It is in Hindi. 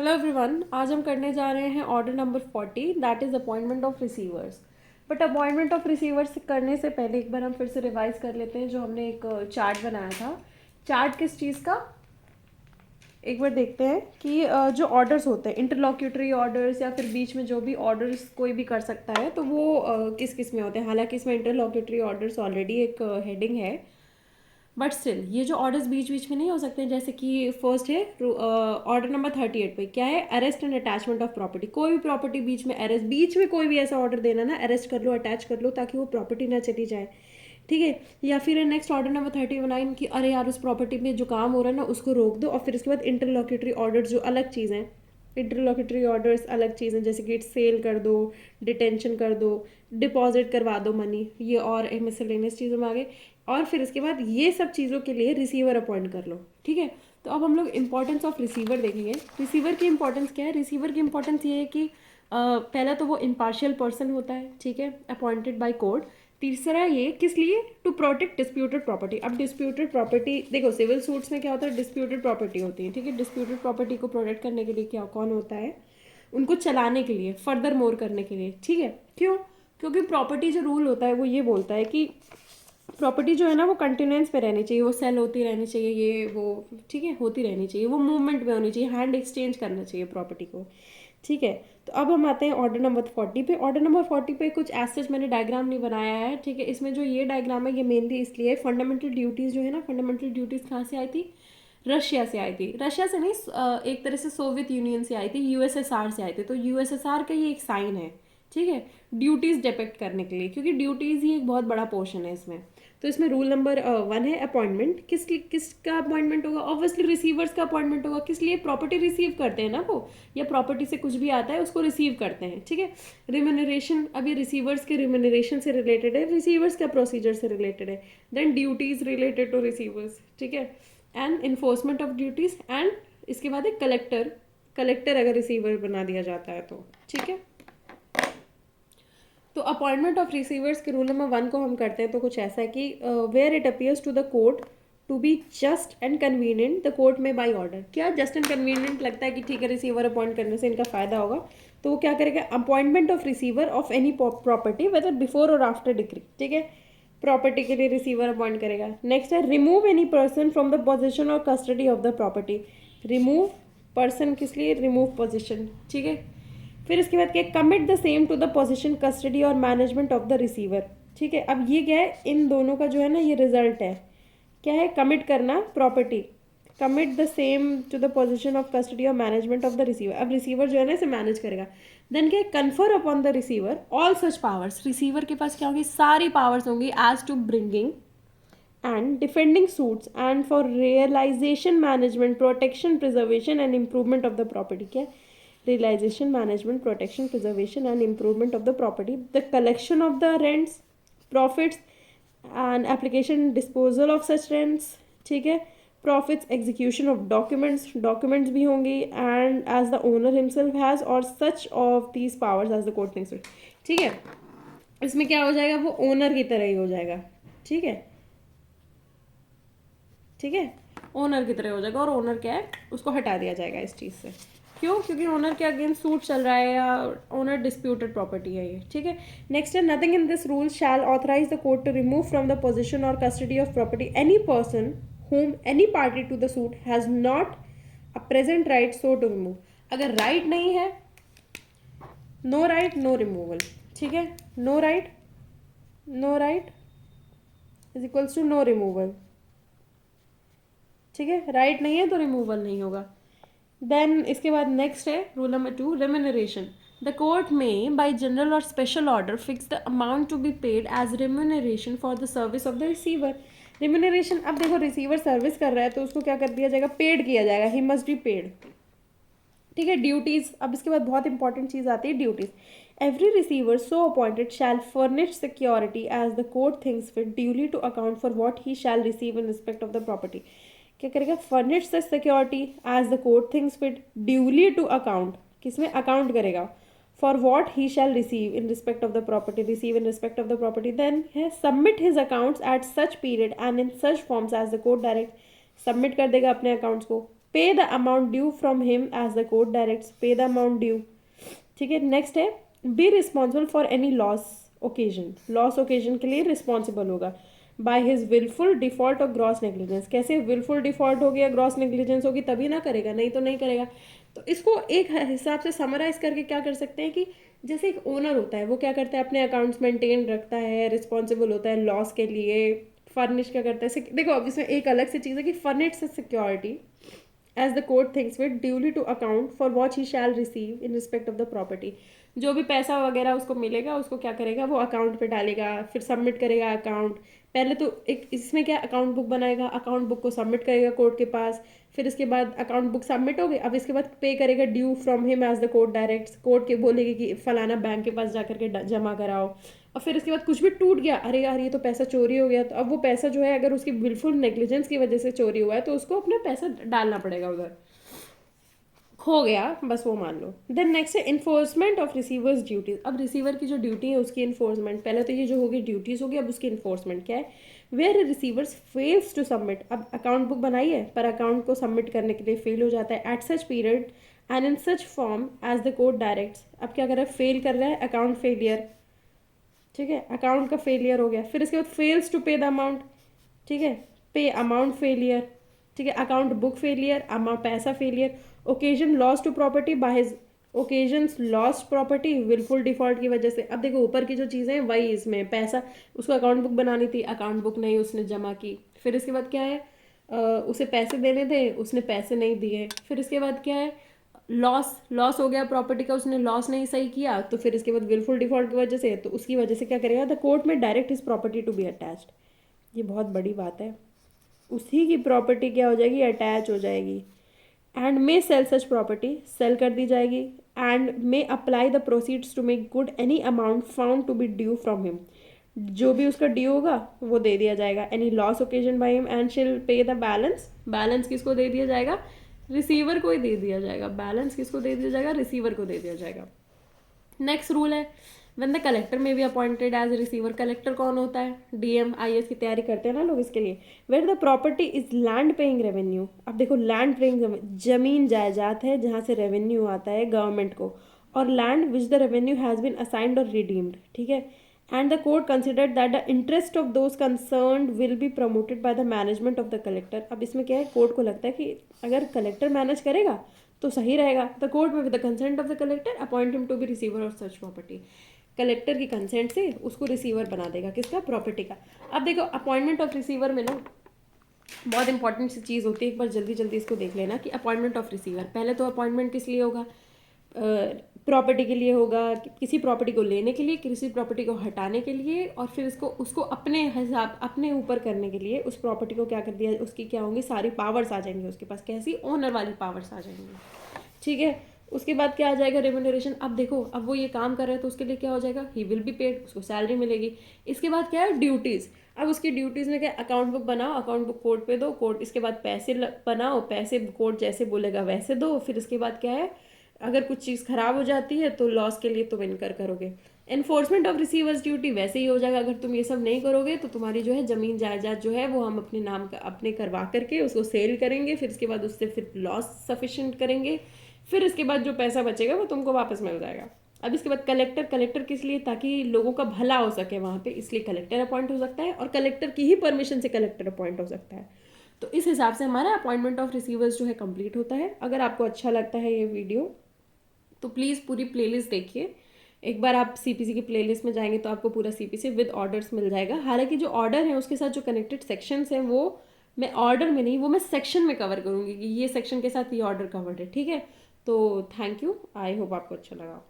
हेलो एवरीवन, आज हम करने जा रहे हैं order number 40, that is appointment of receivers. But appointment of receivers करने से पहले एक बार हम फिर से रिवाइज कर लेते हैं जो हमने एक चार्ट बनाया था। चार्ट किस चीज़ का, एक बार देखते हैं कि जो ऑर्डर्स होते हैं, इंटरलॉक्यूटरी ऑर्डर्स या फिर बीच में जो भी ऑर्डर्स कोई भी कर सकता है, तो वो किस किस में होते हैं। हालांकि इसमें इंटरलॉक्यूटरी ऑर्डर्स ऑलरेडी एक हेडिंग है, बट स्टिल ये जो ऑर्डर्स बीच बीच में नहीं हो सकते, जैसे कि फर्स्ट है ऑर्डर नंबर 38 पे क्या है, arrest and attachment of property. कोई भी प्रॉपर्टी बीच में अरेस्ट, बीच में कोई भी ऐसा ऑर्डर देना ना, अरेस्ट कर लो, अटैच कर लो, ताकि वो प्रॉपर्टी ना चली जाए, ठीक है। या फिर नेक्स्ट ऑर्डर नंबर 39 की अरे यार उस प्रॉपर्टी में जो काम हो रहा है ना उसको रोक दो। और फिर इसके बाद इंटरलॉक्यूटरी ऑर्डर जो अलग चीज़ हैं, इंटरलॉक्यूटरी ऑर्डर्स अलग चीज़ हैं, जैसे कि सेल कर दो, डिटेंशन कर दो, डिपॉजिट करवा दो मनी, ये और मिसलेनियस चीज़ों में आ गए। और फिर इसके बाद ये सब चीज़ों के लिए रिसीवर अपॉइंट कर लो, ठीक है। तो अब हम लोग इंपॉर्टेंस ऑफ रिसीवर देखेंगे। रिसीवर की इंपॉर्टेंस क्या है? रिसीवर की इंपॉर्टेंस ये है कि पहला तो वो इम्पार्शियल पर्सन होता है, ठीक है, अपॉइंटेड बाय कोर्ट। तीसरा ये किस लिए, टू प्रोटेक्ट डिस्प्यूटेड प्रॉपर्टी। अब डिस्प्यूटेड प्रॉपर्टी देखो, सिविल सूट्स में क्या होता है, डिस्प्यूटेड प्रॉपर्टी होती है, ठीक है। डिस्प्यूटेड प्रॉपर्टी को प्रोटेक्ट करने के लिए क्या कौन होता है, उनको चलाने के लिए, फर्दर मोर करने के लिए, ठीक है। क्यों? क्योंकि प्रॉपर्टी जो रूल होता है वो ये बोलता है कि प्रॉपर्टी जो है ना वो कंटिन्यूंस पे रहनी चाहिए, वो सेल होती रहनी चाहिए, ये वो, ठीक है, होती रहनी चाहिए, वो मूवमेंट में होनी चाहिए, हैंड एक्सचेंज करना चाहिए प्रॉपर्टी को, ठीक है। तो अब हम आते हैं ऑर्डर नंबर 40 पे। ऑर्डर नंबर 40 पे कुछ ऐसे मैंने डायग्राम नहीं बनाया है, ठीक है। इसमें जो ये डायग्राम है ये मेनली इसलिए, फंडामेंटल ड्यूटीज़ जो है ना, फंडामेंटल ड्यूटीज़ कहाँ से आई थी, रशिया से आई थी। रशिया से नहीं, एक तरह से सोवियत यूनियन से आई थी, यूएसएसआर से आई थी। तो यूएसएसआर का ये एक साइन है, ठीक है, ड्यूटीज़ डिपेक्ट करने के लिए, क्योंकि ड्यूटीज़ ही एक बहुत बड़ा पोर्शन है इसमें। तो इसमें रूल नंबर 1 है अपॉइंटमेंट। किसका अपॉइंटमेंट होगा? ऑब्वियसली रिसीवर्स का अपॉइंटमेंट होगा। किस लिए? प्रॉपर्टी रिसीव करते हैं ना वो, या प्रॉपर्टी से कुछ भी आता है उसको रिसीव करते हैं, ठीक है। रिम्यूनरेशन, अब ये रिसीवर्स के रिम्यूनरेशन से रिलेटेड है, रिसीवर्स का प्रोसीजर से रिलेटेड है। Then duties related to receivers, ठीक है, and enforcement of duties. And इसके बाद एक कलेक्टर, कलेक्टर अगर रिसीवर बना दिया जाता है तो, ठीक है। तो अपॉइंटमेंट ऑफ रिसीवर्स के रूल नंबर 1 को हम करते हैं तो कुछ ऐसा है कि where it appears to the court to be just and convenient the court may by order. क्या जस्ट एंड कन्वीनियंट लगता है कि ठीक है रिसीवर अपॉइंट करने से इनका फायदा होगा, तो वो क्या करेगा, appointment of receiver of any property whether before और आफ्टर डिग्री, ठीक है, प्रॉपर्टी के लिए रिसीवर अपॉइंट करेगा। नेक्स्ट है remove any person from the position और custody of the property. Remove person किस लिए, रिमूव पोजिशन, ठीक है। फिर इसके बाद क्या, commit the same to the position, custody और मैनेजमेंट ऑफ द रिसीवर, ठीक है। अब ये क्या है, इन दोनों का जो है ना ये रिजल्ट है, क्या है, कमिट करना property, commit the same to the position of custody और मैनेजमेंट ऑफ द रिसीवर। अब रिसीवर जो है ना इसे मैनेज करेगा। देन क्या है, confer upon the receiver all such powers. Receiver के पास क्या होंगी, सारी पावर्स होंगी as to bringing and defending suits and for realization management protection preservation and improvement of the property। क्या, realization management protection preservation and improvement of the property, the collection of the rents profits and application disposal of such rents, ठीक है, profits execution of documents भी होंगी and as the owner himself has or such of these powers as the court thinks fit, ठीक है। इसमें क्या हो जाएगा, वो ओनर की तरह ही हो जाएगा, ठीक है, ठीक है, ओनर की तरह हो जाएगा। और ओनर क्या है, उसको हटा दिया जाएगा इस चीज़ से। क्यों? क्योंकि ओनर के अगेंस्ट सूट चल रहा है या ओनर डिस्प्यूटेड प्रॉपर्टी है ये, ठीक है। नेक्स्ट है, nothing in this rule shall authorise the court to remove from the position और custody of property any person whom any party to the suit has not a present right so to remove। अगर राइट नहीं है, नो राइट नो रिमूवल, ठीक है, no right is equals to no removal, ठीक है, राइट नहीं है तो रिमूवल नहीं होगा। देन इसके बाद नेक्स्ट है rule number 2, remuneration. The court may by general और special order fix the amount to be paid as remuneration for the service of the receiver. Remuneration, अब देखो रिसीवर सर्विस कर रहा है तो उसको क्या कर दिया जाएगा, पेड किया जाएगा, ही मस्ट बी पेड, ठीक है। ड्यूटीज, अब इसके बाद बहुत इंपॉर्टेंट चीज आती है duties. Every receiver so appointed shall furnish security as the court thinks fit duly to account for what he shall receive in respect of the property. क्या करेगा, furnish the security as the court thinks fit duly to account, किसमें अकाउंट करेगा, for what he shall receive in respect of the property, receive in respect of the property. Then है submit his accounts at such period and in such forms as the court direct. Submit कर देगा अपने अकाउंट्स को pay the amount due from him as the court directs, pay the amount due. ठीक है, नेक्स्ट है be responsible for any loss occasion, loss occasion के लिए रिस्पॉन्सिबल होगा बाय हिज विलफुल डिफॉल्ट और ग्रॉस नेग्लिजेंस। कैसे विलफुल डिफॉल्ट हो गया, ग्रॉस नेग्लिजेंस होगी तभी ना करेगा, नहीं तो नहीं करेगा। तो इसको एक हिसाब से समराइज करके क्या कर सकते हैं कि जैसे एक ओनर होता है वो क्या करता है, अपने अकाउंट्स मेंटेन रखता है, रिस्पॉन्सिबल होता है लॉस के लिए, फर्निश क्या करता है, देखो अब इसमें एक अलग से चीज़ है कि furnish security as the court thinks with duly to account for what he shall receive in respect of the property. जो भी पैसा वगैरह उसको मिलेगा उसको क्या करेगा, वो अकाउंट पे डालेगा, फिर सबमिट करेगा अकाउंट। पहले तो एक इसमें क्या अकाउंट बुक बनाएगा, अकाउंट बुक को सबमिट करेगा कोर्ट के पास, फिर इसके बाद अकाउंट बुक सबमिट हो गई, अब इसके बाद पे करेगा due from him as the court directs, court के बोलेगी कि फलाना बैंक के पास जाकर के जमा कराओ। और फिर इसके बाद कुछ भी टूट गया, अरे यार ये तो पैसा चोरी हो गया, तो अब वो पैसा जो है अगर उसकी विलफुल नेग्लिजेंस की वजह से चोरी हुआ है तो उसको अपना पैसा डालना पड़ेगा उधर, खो गया बस वो मान लो। देन नेक्स्ट है इन्फोर्समेंट ऑफ रिसीवर्स ड्यूटीज। अब रिसीवर की जो ड्यूटी है उसकी इन्फोर्समेंट, पहले तो ये जो होगी ड्यूटीज होगी, अब उसकी इन्फोर्समेंट क्या है, where receivers fails to submit. अब अकाउंट बुक बनाई है पर अकाउंट को सबमिट करने के लिए फेल हो जाता है at such period and in such form as the court directs. अब क्या कर रहा है, फेल कर रहा है, अकाउंट फेलियर, ठीक है, अकाउंट का फेलियर हो गया। फिर इसके बाद fails to pay the amount, ठीक है, पे अमाउंट फेलियर, ठीक है, अकाउंट बुक फेलियर, अमाउंट पैसा failure, occasion loss to property by his, occasions lost property wilful default की वजह से। अब देखो ऊपर की जो चीज़ें हैं वही इसमें, पैसा उसको अकाउंट बुक बनानी थी, अकाउंट बुक नहीं उसने जमा की। फिर इसके बाद क्या है, उसे पैसे देने थे, उसने पैसे नहीं दिए। फिर इसके बाद क्या है, लॉस, लॉस हो गया प्रॉपर्टी का, उसने लॉस नहीं सही किया, तो फिर इसके बाद विलफुल डिफॉल्ट की वजह से, तो उसकी वजह से क्या करेगा, the court may direct is property to be attached. ये बहुत बड़ी बात है, उसी की प्रॉपर्टी क्या हो जाएगी, अटैच हो जाएगी। And may sale such property, sale कर दी जाएगी। And may apply the proceeds to make good any amount found to be due from him, जो भी उसका ड्यू होगा वो दे दिया जाएगा। Any loss occasion by him and shall pay the balance, balance किसको दे दिया जाएगा, रिसीवर को ही दे दिया जाएगा, बैलेंस किसको दे दिया जाएगा, रिसीवर को दे दिया जाएगा। नेक्स्ट रूल है when the collector may be appointed as receiver. Collector कौन होता है, डीएम आईएएस की तैयारी करते हैं ना लोग इसके लिए। Where the property is land paying revenue. अब देखो लैंड पेइंग, जमीन जायदाद है जहाँ से रेवेन्यू आता है गवर्नमेंट को, और land which the revenue has been assigned और रिडीम्ड, ठीक है। And the court considered that the interest of those concerned will be promoted by the management of the collector. अब इसमें क्या है, कोर्ट को लगता है कि अगर कलेक्टर मैनेज करेगा तो सही रहेगा। The court may with the consent of the collector appoint him to be receiver of such property. Collector की कंसेंट से उसको रिसीवर बना देगा, किसका, प्रॉपर्टी का। अब देखो अपॉइंटमेंट ऑफ रिसीवर में ना बहुत इंपॉर्टेंट सी चीज़ होती है, एक बार जल्दी जल्दी इसको देख लेना कि अपॉइंटमेंट ऑफ रिसीवर, पहले तो अपॉइंटमेंट किस लिए होगा, प्रॉपर्टी के लिए होगा, किसी प्रॉपर्टी को लेने के लिए, किसी प्रॉपर्टी को हटाने के लिए, और फिर इसको उसको अपने हिसाब अपने ऊपर करने के लिए उस प्रॉपर्टी को क्या कर दिया, उसकी क्या होंगी, सारी पावर्स आ जाएंगी उसके पास, कैसी, ओनर वाली पावर्स आ जाएंगी, ठीक है। उसके बाद क्या आ जाएगा, रेम्यूनरेशन। अब देखो अब वो ये काम कर रहा है तो उसके लिए क्या हो जाएगा, ही विल बी पेड, उसको सैलरी मिलेगी। इसके बाद क्या है, ड्यूटीज़। अब उसकी ड्यूटीज़ में क्या, अकाउंट बुक बनाओ, अकाउंट बुक कोर्ट पे दो, कोर्ट इसके बाद पैसे बनाओ, पैसे कोर्ट जैसे बोलेगा वैसे दो। फिर इसके बाद क्या है, अगर कुछ चीज़ खराब हो जाती है तो लॉस के लिए तुम इनकर करोगे। एनफोर्समेंट ऑफ रिसीवर्स ड्यूटी वैसे ही हो जाएगा, अगर तुम ये सब नहीं करोगे तो तुम्हारी जो है ज़मीन जायदाद जो है वो हम अपने नाम का अपने करवा करके उसको सेल करेंगे, फिर इसके बाद उससे फिर लॉस सफिशिएंट करेंगे, फिर इसके बाद जो पैसा बचेगा वो तुमको वापस मिल जाएगा। अब इसके बाद कलेक्टर, कलेक्टर किस लिए, ताकि लोगों का भला हो सके वहाँ पे, इसलिए कलेक्टर अपॉइंट हो सकता है, और कलेक्टर की ही परमिशन से कलेक्टर अपॉइंट हो सकता है। तो इस हिसाब से हमारा अपॉइंटमेंट ऑफ रिसीवर्स जो है कंप्लीट होता है। अगर आपको अच्छा लगता है ये वीडियो तो प्लीज़ पूरी प्लेलिस्ट देखिए। एक बार आप सीपीसी की प्लेलिस्ट में जाएंगे तो आपको पूरा सीपीसी विद ऑर्डर्स मिल जाएगा। हालांकि जो ऑर्डर है उसके साथ जो कनेक्टेड सेक्शंस हैं वो मैं ऑर्डर में नहीं, वो मैं सेक्शन में कवर करूँगी कि ये सेक्शन के साथ ये ऑर्डर कवर्ड है, ठीक है। तो थैंक यू, आई होप आपको अच्छा लगा।